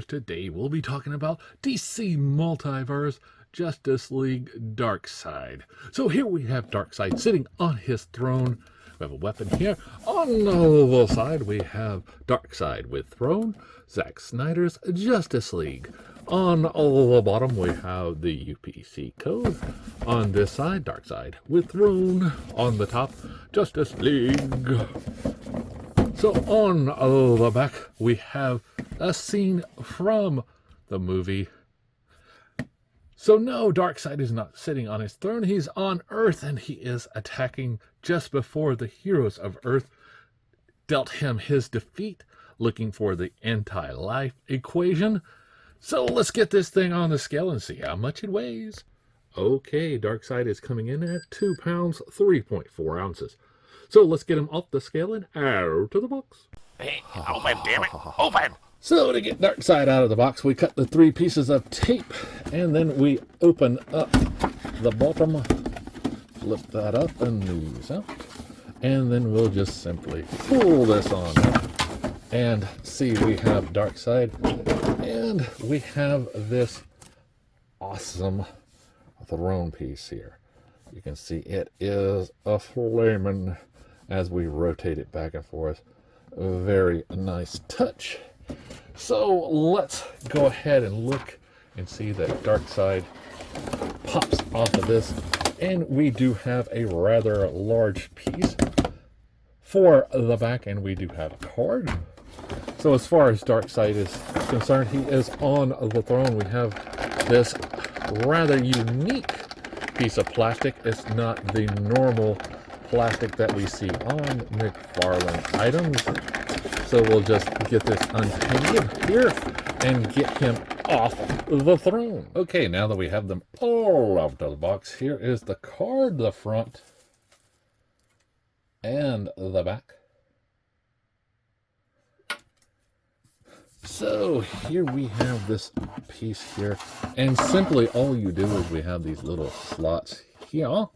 Collectors. Today we'll be talking about DC Multiverse Justice League Darkseid. So here we have Darkseid sitting on his throne. We have a weapon here. On the side we have Darkseid with throne, Zack Snyder's Justice League. On the bottom we have the UPC code. On this side, Darkseid with throne. On the top, Justice League. So on the back, we have a scene from the movie. So no, Darkseid is not sitting on his throne. He's on Earth, and he is attacking just before the heroes of Earth dealt him his defeat, looking for the anti-life equation. So let's get this thing on the scale and see how much it weighs. Okay, Darkseid is coming in at 2 pounds, 3.4 ounces. So let's get him off the scale and out of the box. Hey, open, damn it, open! So to get Darkseid out of the box, we cut the 3 pieces of tape, and then we open up the bottom, flip that up and these out, and then we'll just simply pull this on up and see we have Darkseid, and we have this awesome throne piece here. You can see it is a flaming as we rotate it back and forth. A very nice touch. So let's go ahead and look and see that Darkseid pops off of this, and we do have a rather large piece for the back, and we do have a card. So as far as Darkseid is concerned, he is on the throne. We have this rather unique piece of plastic. It's not the normal plastic that we see on McFarlane items. So we'll just get this untangled here and get him off the throne. Okay, now that we have them all out of the box, here is the card, the front and the back. So here we have this piece here, and simply all you do is we have these little slots here,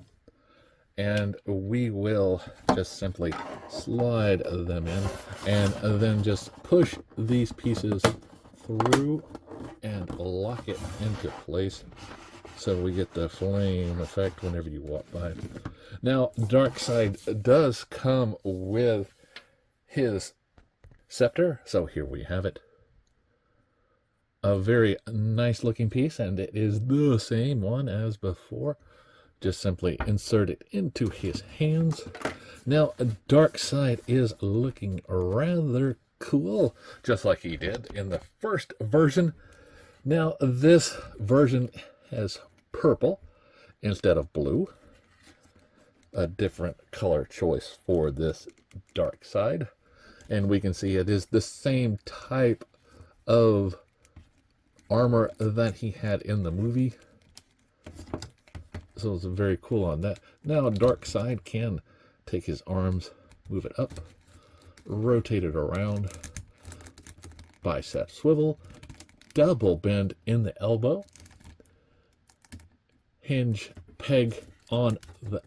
and we will just simply slide them in and then just push these pieces through and lock it into place so we get the flame effect whenever you walk by. Now Darkseid does come with his scepter, so here we have it. A very nice looking piece, and it is the same one as before. Just simply insert it into his hands. Now Darkseid is looking rather cool, just like he did in the first version. Now this version has purple instead of blue. A different color choice for this Darkseid. And we can see it is the same type of armor that he had in the movie. So it's very cool on that. Now Darkseid can take his arms, move it up, rotate it around, bicep swivel, double bend in the elbow, hinge peg on the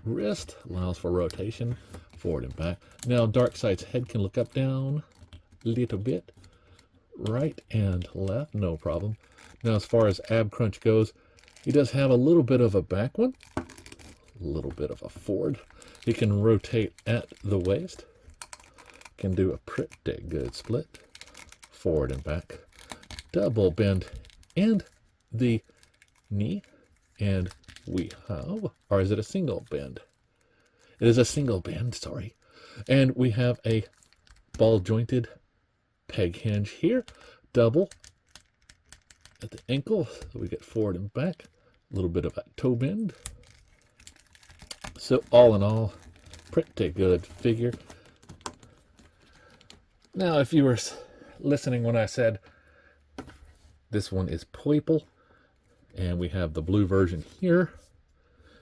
wrist, allows for rotation, forward and back. Now Darkseid's head can look up, down a little bit, right and left, no problem. Now as far as ab crunch goes, he does have a little bit of a back one, a little bit of a forward. He can rotate at the waist, can do a pretty good split, forward and back, double bend and the knee, and we have, or is it a single bend? It is a single bend, sorry. And we have a ball jointed peg hinge here, double at the ankle, so we get forward and back, a little bit of a toe bend. So all in all, pretty good figure. Now if you were listening when I said this one is purple, and we have the blue version here,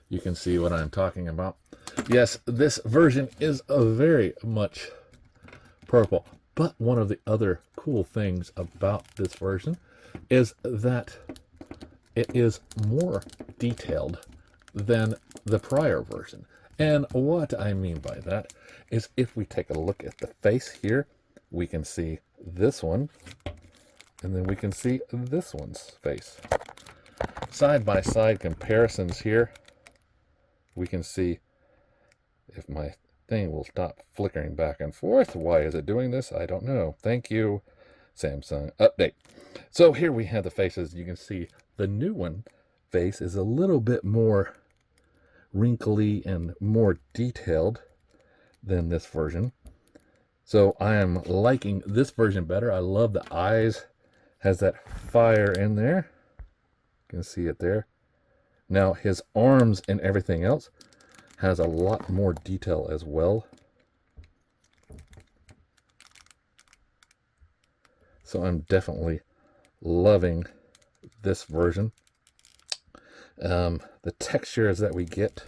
you can see what I'm talking about. Yes, this version is a very much purple. But one of the other cool things about this version is that it is more detailed than the prior version. And what I mean by that is if we take a look at the face here, we can see this one And then we can see this one's face. Side-by-side comparisons here. We can see if my thing will stop flickering back and forth. Why is it doing this? I don't know. Thank you, Samsung update. So here we have the faces. You can see the new one face is a little bit more wrinkly and more detailed than this version. So I am liking this version better. I love the eyes. Has that fire in there. You can see it there. Now his arms and everything else has a lot more detail as well. So I'm definitely loving this version. The textures that we get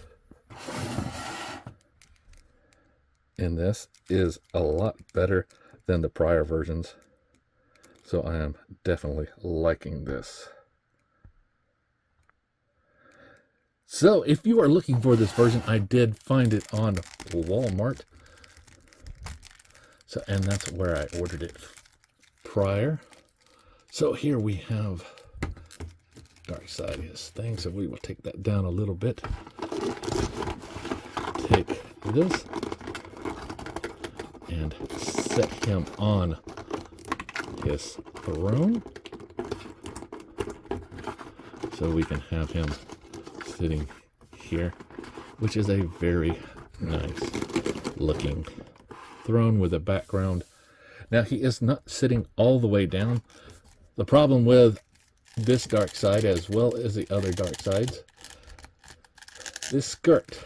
in this is a lot better than the prior versions. So I am definitely liking this. So if you are looking for this version, I did find it on Walmart. So, and that's where I ordered it prior. So here we have Darkseid, his thing. So we will take that down a little bit. Take this and set him on his throne. So we can have him sitting here, which is a very nice looking throne with a background. Now he is not sitting all the way down. The problem with this Darkseid, as well as the other Darkseids, this skirt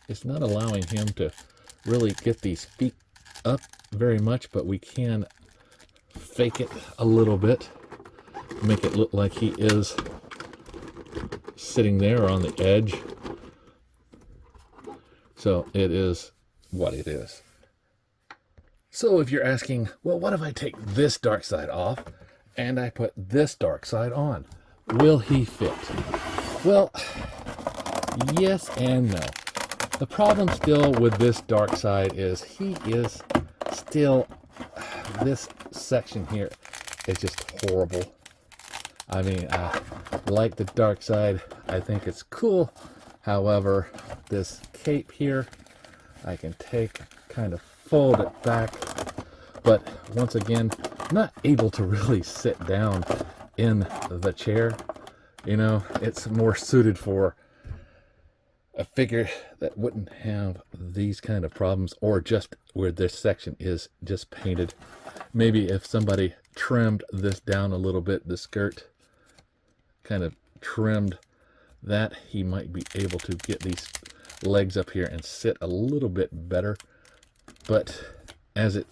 is not allowing him to really get these feet up very much, but we can fake it a little bit, make it look like he is sitting there on the edge. So it is what it is. So if you're asking, well, what if I take this Darkseid off and I put this Darkseid on? Will he fit? Well, yes and no. The problem still with this Darkseid is he is still, this section here is just horrible. I mean, like the Darkseid, I think it's cool. However, this cape here, I can take, kind of fold it back. But once again, not able to really sit down in the chair. You know, it's more suited for a figure that wouldn't have these kind of problems, or just where this section is just painted. Maybe if somebody trimmed this down a little bit, the skirt kind of trimmed that, he might be able to get these legs up here and sit a little bit better. But as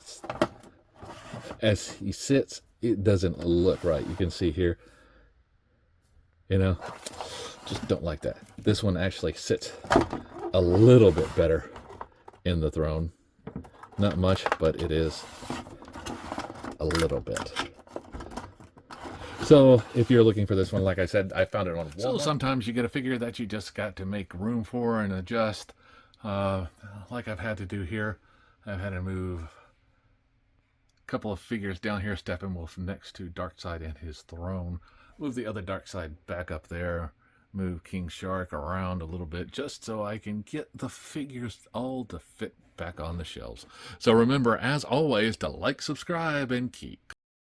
he sits, it doesn't look right. You can see here, you know, just don't like that. This one actually sits a little bit better in the throne. Not much, but it is a little bit. So if you're looking for this one, like I said, I found it on Walmart. So sometimes you get a figure that you just got to make room for and adjust. Like I've had to do here. I've had to move a couple of figures down here, Steppenwolf next to Darkseid and his throne. Move the other Darkseid back up there. Move King Shark around a little bit just so I can get the figures all to fit back on the shelves. So remember, as always, to like, subscribe, and keep